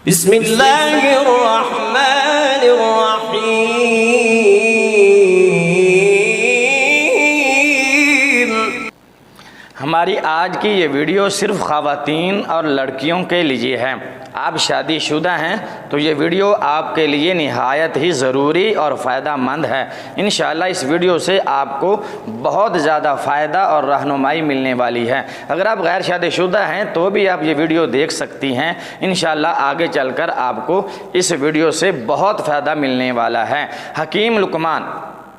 بسم اللہ الرحمن الرحیم۔ ہماری آج کی یہ ویڈیو صرف خواتین اور لڑکیوں کے لیے ہے۔ آپ شادی شدہ ہیں تو یہ ویڈیو آپ کے لیے نہایت ہی ضروری اور فائدہ مند ہے۔ انشاءاللہ اس ویڈیو سے آپ کو بہت زیادہ فائدہ اور رہنمائی ملنے والی ہے۔ اگر آپ غیر شادی شدہ ہیں تو بھی آپ یہ ویڈیو دیکھ سکتی ہیں۔ انشاءاللہ آگے چل کر آپ کو اس ویڈیو سے بہت فائدہ ملنے والا ہے۔ حکیم لقمان،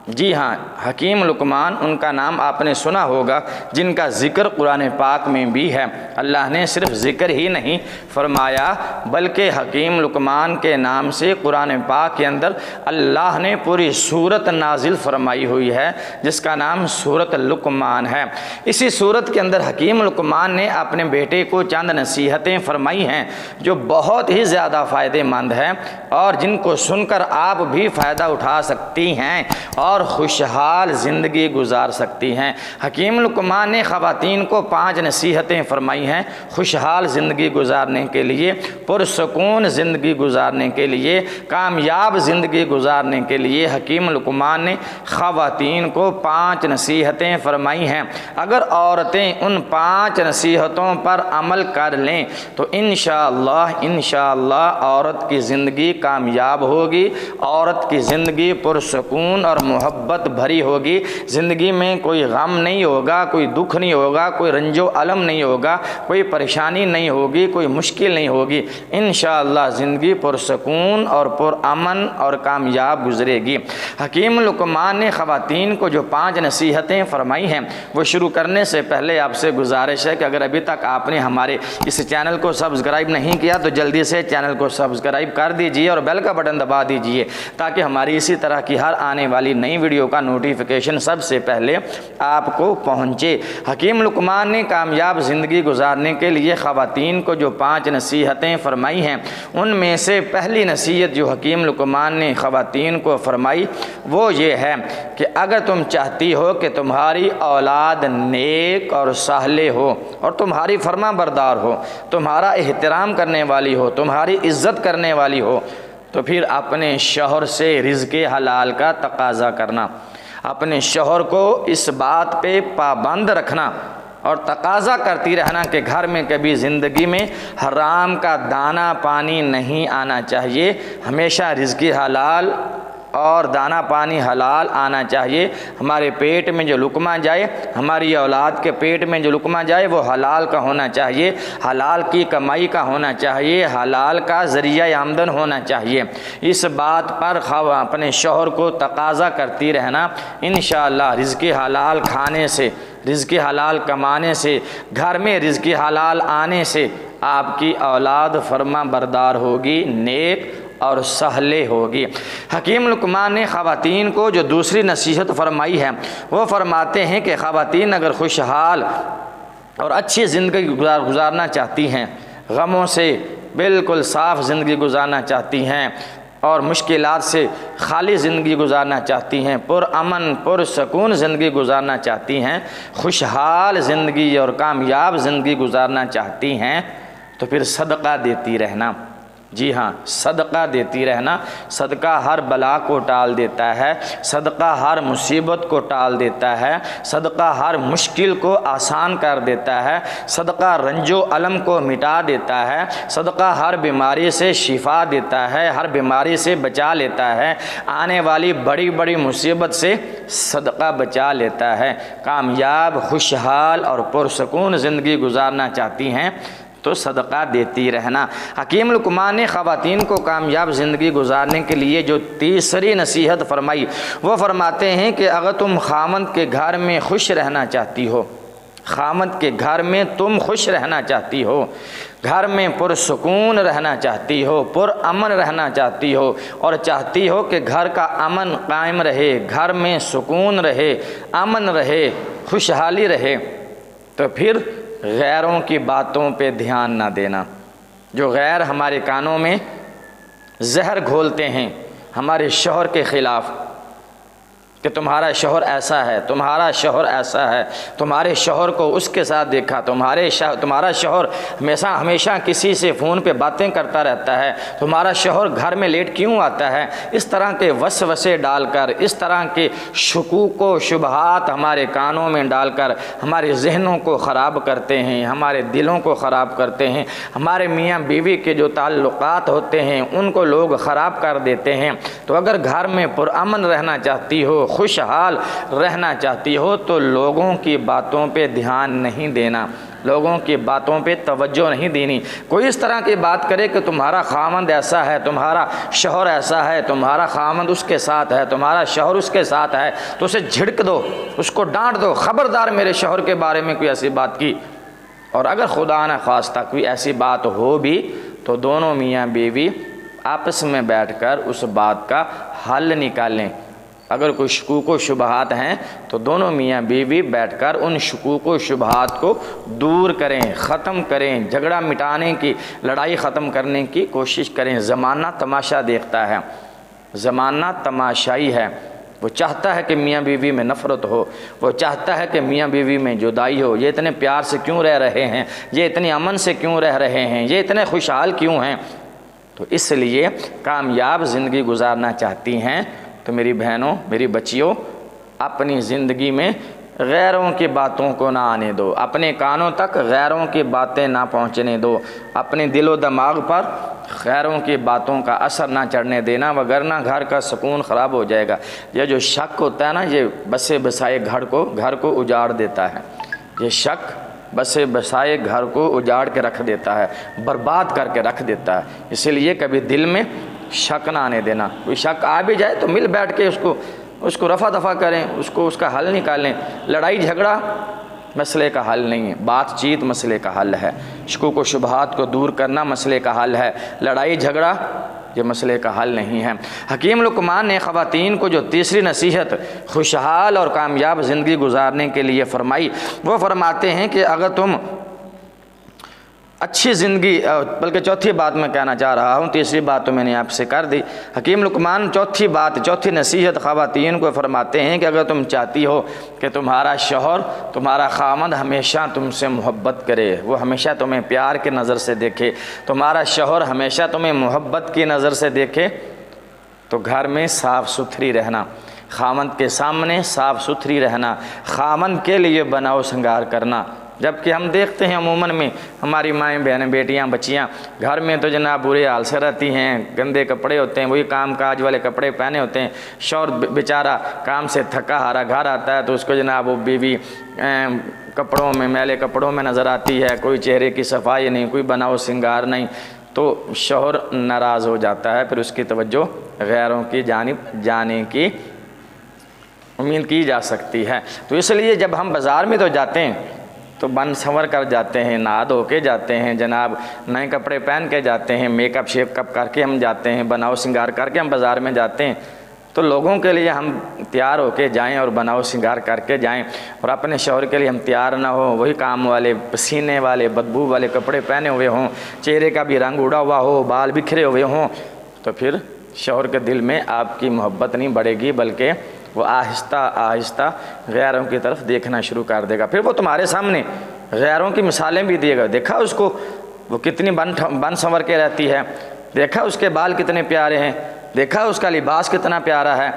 جی ہاں، حکیم لقمان، ان کا نام آپ نے سنا ہوگا، جن کا ذکر قرآن پاک میں بھی ہے۔ اللہ نے صرف ذکر ہی نہیں فرمایا بلکہ حکیم لقمان کے نام سے قرآن پاک کے اندر اللہ نے پوری سورت نازل فرمائی ہوئی ہے، جس کا نام سورت لقمان ہے۔ اسی سورت کے اندر حکیم لقمان نے اپنے بیٹے کو چند نصیحتیں فرمائی ہیں جو بہت ہی زیادہ فائدہ مند ہیں اور جن کو سن کر آپ بھی فائدہ اٹھا سکتی ہیں اور خوشحال زندگی گزار سکتی ہیں۔ حکیم لقمان نے خواتین کو 5 نصیحتیں فرمائی ہیں خوشحال زندگی گزارنے کے لیے، پرسکون زندگی گزارنے کے لیے، کامیاب زندگی گزارنے کے لیے۔ حکیم لقمان نے خواتین کو 5 نصیحتیں فرمائی ہیں۔ اگر عورتیں ان 5 نصیحتوں پر عمل کر لیں تو انشاءاللہ عورت کی زندگی کامیاب ہوگی، عورت کی زندگی پرسکون اور محبت بھری ہوگی۔ زندگی میں کوئی غم نہیں ہوگا، کوئی دکھ نہیں ہوگا، کوئی رنج و الم نہیں ہوگا، کوئی پریشانی نہیں ہوگی، کوئی مشکل نہیں ہوگی۔ انشاءاللہ زندگی پرسکون اور پرامن اور کامیاب گزرے گی۔ حکیم لقمان نے خواتین کو جو 5 نصیحتیں فرمائی ہیں وہ شروع کرنے سے پہلے آپ سے گزارش ہے کہ اگر ابھی تک آپ نے ہمارے اس چینل کو سبسکرائب نہیں کیا تو جلدی سے چینل کو سبسکرائب کر دیجئے اور بیل کا بٹن دبا دیجئے تاکہ ہماری اسی طرح کی ہر آنے والی نئی ویڈیو کا نوٹیفیکیشن سب سے پہلے آپ کو پہنچے۔ حکیم لقمان نے کامیاب زندگی گزارنے کے لیے خواتین کو جو 5 نصیحتیں فرمائی ہیں ان میں سے پہلی نصیحت جو حکیم لقمان نے خواتین کو فرمائی وہ یہ ہے کہ اگر تم چاہتی ہو کہ تمہاری اولاد نیک اور صالح ہو اور تمہاری فرما بردار ہو، تمہارا احترام کرنے والی ہو، تمہاری عزت کرنے والی ہو، تو پھر اپنے شوہر سے رزق حلال کا تقاضا کرنا، اپنے شوہر کو اس بات پہ پابند رکھنا اور تقاضا کرتی رہنا کہ گھر میں کبھی زندگی میں حرام کا دانہ پانی نہیں آنا چاہیے، ہمیشہ رزق حلال اور دانہ پانی حلال آنا چاہیے۔ ہمارے پیٹ میں جو لقمہ جائے، ہماری اولاد کے پیٹ میں جو لقمہ جائے وہ حلال کا ہونا چاہیے، حلال کی کمائی کا ہونا چاہیے، حلال کا ذریعہ آمدن ہونا چاہیے۔ اس بات پر اپنے شوہر کو تقاضا کرتی رہنا، انشاءاللہ رزق حلال کھانے سے، رزق حلال کمانے سے، گھر میں رزق حلال آنے سے آپ کی اولاد فرما بردار ہوگی، نیک اور صالح ہوگی۔ حکیم لقمان نے خواتین کو جو دوسری نصیحت فرمائی ہے وہ فرماتے ہیں کہ خواتین اگر خوشحال اور اچھی زندگی گزارنا چاہتی ہیں، غموں سے بالکل صاف زندگی گزارنا چاہتی ہیں اور مشکلات سے خالی زندگی گزارنا چاہتی ہیں، پرامن پرسکون زندگی گزارنا چاہتی ہیں، خوشحال زندگی اور کامیاب زندگی گزارنا چاہتی ہیں تو پھر صدقہ دیتی رہنا۔ جی ہاں، صدقہ دیتی رہنا۔ صدقہ ہر بلا کو ٹال دیتا ہے، صدقہ ہر مصیبت کو ٹال دیتا ہے، صدقہ ہر مشکل کو آسان کر دیتا ہے، صدقہ رنج و الم کو مٹا دیتا ہے، صدقہ ہر بیماری سے شفا دیتا ہے، ہر بیماری سے بچا لیتا ہے، آنے والی بڑی بڑی مصیبت سے صدقہ بچا لیتا ہے۔ کامیاب، خوشحال اور پرسکون زندگی گزارنا چاہتی ہیں تو صدقہ دیتی رہنا۔ حکیم لقمان نے خواتین کو کامیاب زندگی گزارنے کے لیے جو تیسری نصیحت فرمائی وہ فرماتے ہیں کہ اگر تم خامند کے گھر میں خوش رہنا چاہتی ہو، خامند کے گھر میں تم خوش رہنا چاہتی ہو، گھر میں پرسکون رہنا چاہتی ہو، پرامن رہنا چاہتی ہو اور چاہتی ہو کہ گھر کا امن قائم رہے، گھر میں سکون رہے، امن رہے، خوشحالی رہے، تو پھر غیروں کی باتوں پہ دھیان نہ دینا۔ جو غیر ہمارے کانوں میں زہر گھولتے ہیں ہمارے شوہر کے خلاف، کہ تمہارا شوہر ایسا ہے، تمہارا شوہر ایسا ہے، تمہارے شوہر کو اس کے ساتھ دیکھا، تمہارا شوہر ہمیشہ کسی سے فون پہ باتیں کرتا رہتا ہے، تمہارا شوہر گھر میں لیٹ کیوں آتا ہے، اس طرح کے وسوسے ڈال کر، اس طرح کے شکوک و شبہات ہمارے کانوں میں ڈال کر ہمارے ذہنوں کو خراب کرتے ہیں، ہمارے دلوں کو خراب کرتے ہیں، ہمارے میاں بیوی کے جو تعلقات ہوتے ہیں ان کو لوگ خراب کر دیتے ہیں۔ تو اگر گھر میں پرامن رہنا چاہتی ہو، خوشحال رہنا چاہتی ہو، تو لوگوں کی باتوں پہ دھیان نہیں دینا، لوگوں کی باتوں پہ توجہ نہیں دینی۔ کوئی اس طرح کی بات کرے کہ تمہارا خامند ایسا ہے، تمہارا شوہر ایسا ہے، تمہارا خامند اس کے ساتھ ہے، تمہارا شوہر اس کے ساتھ ہے، تو اسے جھڑک دو، اس کو ڈانٹ دو، خبردار میرے شوہر کے بارے میں کوئی ایسی بات کی۔ اور اگر خدا نہ خواستہ کوئی ایسی بات ہو بھی تو دونوں میاں بیوی آپس میں بیٹھ کر اس بات کا حل نکالیں۔ اگر کوئی شکوک و شبہات ہیں تو دونوں میاں بیوی بیٹھ کر ان شکوک و شبہات کو دور کریں، ختم کریں، جھگڑا مٹانے کی، لڑائی ختم کرنے کی کوشش کریں۔ زمانہ تماشا دیکھتا ہے، زمانہ تماشائی ہے، وہ چاہتا ہے کہ میاں بیوی میں نفرت ہو، وہ چاہتا ہے کہ میاں بیوی میں جدائی ہو۔ یہ اتنے پیار سے کیوں رہ رہے ہیں، یہ اتنے امن سے کیوں رہ رہے ہیں، یہ اتنے خوشحال کیوں ہیں؟ تو اس لیے کامیاب زندگی گزارنا چاہتی ہیں تو میری بہنوں، میری بچیوں، اپنی زندگی میں غیروں کی باتوں کو نہ آنے دو، اپنے کانوں تک غیروں کی باتیں نہ پہنچنے دو، اپنے دل و دماغ پر غیروں کی باتوں کا اثر نہ چڑھنے دینا، وگرنہ گھر کا سکون خراب ہو جائے گا۔ یہ جو شک ہوتا ہے نا، یہ بسے بسائے گھر کو اجاڑ دیتا ہے۔ یہ شک بسے بسائے گھر کو اجاڑ کے رکھ دیتا ہے، برباد کر کے رکھ دیتا ہے۔ اسی لیے کبھی دل میں شک نہ آنے دینا۔ کوئی شک آ بھی جائے تو مل بیٹھ کے اس کو رفع دفع کریں، اس کا حل نکالیں۔ لڑائی جھگڑا مسئلے کا حل نہیں ہے، بات چیت مسئلے کا حل ہے، شکوک و شبہات کو دور کرنا مسئلے کا حل ہے، لڑائی جھگڑا یہ مسئلے کا حل نہیں ہے۔ حکیم لقمان نے خواتین کو جو تیسری نصیحت خوشحال اور کامیاب زندگی گزارنے کے لیے فرمائی، وہ فرماتے ہیں کہ اگر تم اچھی زندگی، بلکہ چوتھی بات میں کہنا چاہ رہا ہوں، تیسری بات تو میں نے آپ سے کر دی۔ حکیم لقمان چوتھی نصیحت خواتین کو فرماتے ہیں کہ اگر تم چاہتی ہو کہ تمہارا شوہر، تمہارا خامند ہمیشہ تم سے محبت کرے، وہ ہمیشہ تمہیں پیار کی نظر سے دیکھے، تمہارا شوہر ہمیشہ تمہیں محبت کی نظر سے دیکھے، تو گھر میں صاف ستھری رہنا، خامند کے سامنے صاف ستھری رہنا، خامند کے لیے بناؤ سنگار کرنا۔ جبکہ ہم دیکھتے ہیں عموماً میں ہماری مائیں بہنیں بیٹیاں بچیاں گھر میں تو جناب برے حال سے رہتی ہیں، گندے کپڑے ہوتے ہیں، وہی کام کاج والے کپڑے پہنے ہوتے ہیں، شوہر بیچارہ کام سے تھکا ہارا گھر آتا ہے تو اس کو جناب وہ بیوی کپڑوں میں، میلے کپڑوں میں نظر آتی ہے، کوئی چہرے کی صفائی نہیں، کوئی بناؤ سنگار نہیں، تو شوہر ناراض ہو جاتا ہے، پھر اس کی توجہ غیروں کی جانب جانے کی امید کی جا سکتی ہے۔ تو اس لیے جب ہم بازار میں تو جاتے ہیں تو بن سنور کر جاتے ہیں، نہا دھو کے جاتے ہیں، جناب نئے کپڑے پہن کے جاتے ہیں، میک اپ شیپ کپ کر کے ہم جاتے ہیں، بناؤ سنگار کر کے ہم بازار میں جاتے ہیں، تو لوگوں کے لیے ہم تیار ہو کے جائیں اور بناؤ سنگار کر کے جائیں، اور اپنے شوہر کے لیے ہم تیار نہ ہو، وہی کام والے پسینے والے بدبو والے کپڑے پہنے ہوئے ہوں، چہرے کا بھی رنگ اڑا ہوا ہو، بال بکھرے ہوئے ہوں، تو پھر شوہر کے دل میں آپ کی محبت نہیں بڑھے گی، بلکہ وہ آہستہ آہستہ غیروں کی طرف دیکھنا شروع کر دے گا۔ پھر وہ تمہارے سامنے غیروں کی مثالیں بھی دے گا، دیکھا اس کو وہ کتنی بن سنور کے رہتی ہے، دیکھا اس کے بال کتنے پیارے ہیں، دیکھا اس کا لباس کتنا پیارا ہے،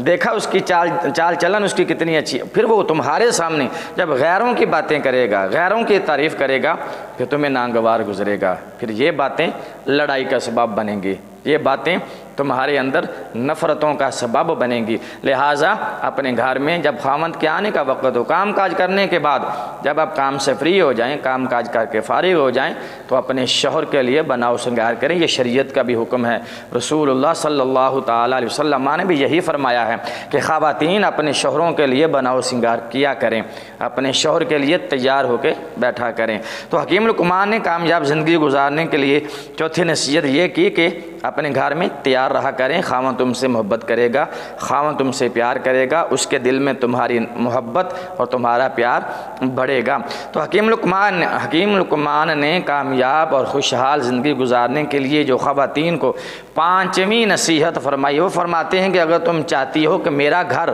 دیکھا اس کی چال چلن اس کی کتنی اچھی ہے۔ پھر وہ تمہارے سامنے جب غیروں کی باتیں کرے گا، غیروں کی تعریف کرے گا، پھر تمہیں ناگوار گزرے گا، پھر یہ باتیں لڑائی کا سبب بنیں گی، یہ باتیں تمہارے اندر نفرتوں کا سبب بنے گی۔ لہٰذا اپنے گھر میں جب خامند کے آنے کا وقت ہو، کام کاج کرنے کے بعد جب آپ کام سے فری ہو جائیں، کام کاج کر کے فارغ ہو جائیں، تو اپنے شوہر کے لیے بناؤ سنگار کریں۔ یہ شریعت کا بھی حکم ہے، رسول اللہ صلی اللہ تعالیٰ علیہ وسلم نے بھی یہی فرمایا ہے کہ خواتین اپنے شوہروں کے لیے بناؤ سنگار کیا کریں، اپنے شوہر کے لیے تیار ہو کے بیٹھا کریں۔ تو حکیم لقمان نے کامیاب زندگی گزارنے کے لیے چوتھی نصیحت یہ کی کہ اپنے گھر میں تیار رہا کریں، خاوند تم سے محبت کرے گا، خاوند تم سے پیار کرے گا، اس کے دل میں تمہاری محبت اور تمہارا پیار بڑھے گا۔ تو حکیم لقمان نے کامیاب اور خوشحال زندگی گزارنے کے لیے جو خواتین کو پانچویں نصیحت فرمائی، وہ فرماتے ہیں کہ اگر تم چاہتی ہو کہ میرا گھر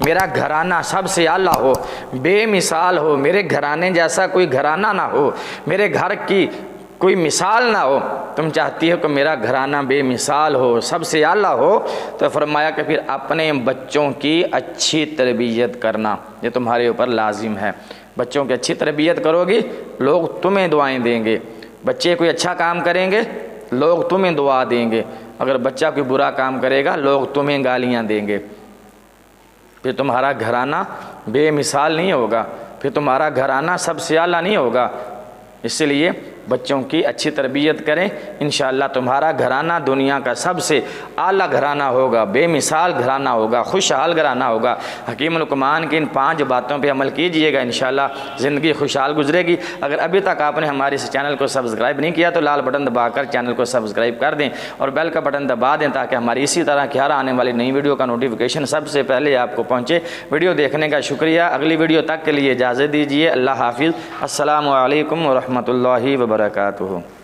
میرا گھرانہ سب سے اعلیٰ ہو، بے مثال ہو، میرے گھرانے جیسا کوئی گھرانہ نہ ہو، میرے گھر کی کوئی مثال نہ ہو، تم چاہتی ہو کہ میرا گھرانہ بے مثال ہو، سب سے اعلیٰ ہو، تو فرمایا کہ پھر اپنے بچوں کی اچھی تربیت کرنا یہ تمہارے اوپر لازم ہے۔ بچوں کی اچھی تربیت کرو گی، لوگ تمہیں دعائیں دیں گے۔ بچے کوئی اچھا کام کریں گے، لوگ تمہیں دعا دیں گے۔ اگر بچہ کوئی برا کام کرے گا، لوگ تمہیں گالیاں دیں گے۔ پھر تمہارا گھرانہ بے مثال نہیں ہوگا، پھر تمہارا گھرانہ سب سے اعلیٰ نہیں ہوگا۔ اس لیے بچوں کی اچھی تربیت کریں، انشاءاللہ تمہارا گھرانہ دنیا کا سب سے اعلیٰ گھرانہ ہوگا، بے مثال گھرانہ ہوگا، خوشحال گھرانہ ہوگا۔ حکیم لقمان کی ان 5 باتوں پہ عمل کیجئے گا، انشاءاللہ زندگی خوشحال گزرے گی۔ اگر ابھی تک آپ نے ہمارے اس چینل کو سبسکرائب نہیں کیا تو لال بٹن دبا کر چینل کو سبسکرائب کر دیں اور بیل کا بٹن دبا دیں تاکہ ہماری اسی طرح کی ہر آنے والی نئی ویڈیو کا نوٹیفیکیشن سب سے پہلے آپ کو پہنچے۔ ویڈیو دیکھنے کا شکریہ۔ اگلی ویڈیو تک کے لیے اجازت دیجیے۔ اللہ حافظ۔ السلام علیکم ورحمۃ اللہ وبرکاتہ۔